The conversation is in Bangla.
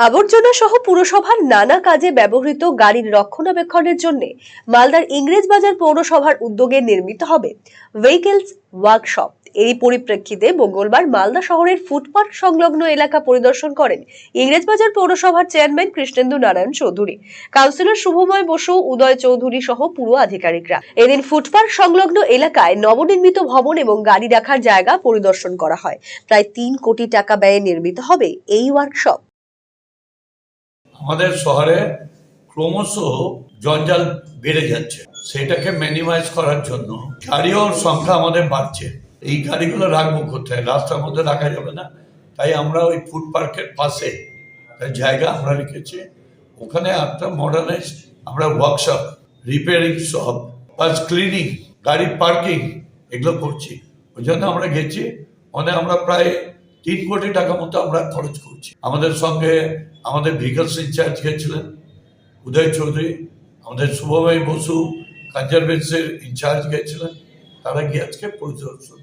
আবর্জনা সহ পুরসভার নানা কাজে ব্যবহৃত গাড়ির রক্ষণাবেক্ষণের জন্য মালদার ইংরেজবাজার পৌরসভার উদ্যোগে নির্মিত হবে ভেহিকলস ওয়ার্কশপ। এরই পরিপ্রেক্ষিতে মঙ্গলবার মালদা শহরের ফুটপার্ক সংলগ্ন এলাকা পরিদর্শন করেন ইংরেজবাজার পৌরসভার চেয়ারম্যান কৃষ্ণেন্দু নারায়ণ চৌধুরী, কাউন্সিলর শুভময় বসু, উদয় চৌধুরী সহ পুরো আধিকারিকরা। এদিন ফুটপার্ক সংলগ্ন এলাকায় নবনির্মিত ভবন এবং গাড়ি রাখার জায়গা পরিদর্শন করা হয়। প্রায় 3 কোটি টাকা ব্যয়ে নির্মিত হবে এই ওয়ার্কশপ। আমাদের শহরে ক্রমশ জঞ্জাল বেড়ে যাচ্ছে, সেটাকে মিনিমাইজ করার জন্য গাড়ির সংখ্যা আমাদের বাড়ছে। এই গাড়িগুলো রাখবো কোথায়? রাস্তার মধ্যে রাখা যাবে না, তাই আমরা ওই ফুড পার্কের পাশে জায়গা আমরা রেখেছি। ওখানে একটা মডার্নাইজ আমরা workshop, repairing shop, plus cleaning, গাড়ি পার্কিং এগুলো করছি। ওই জন্য আমরা গেছি, মানে আমরা প্রায় 3 কোটি টাকা মতো আমরা খরচ করছি। আমাদের সঙ্গে আমাদের ভেহিকলস ইনচার্জ গেছিলেন উদয় চৌধুরী, আমাদের শুভময় বসু কনজারভেন্সির ইনচার্জ গেছিলেন, তারা গিয়ে আজকে পরিদর্শন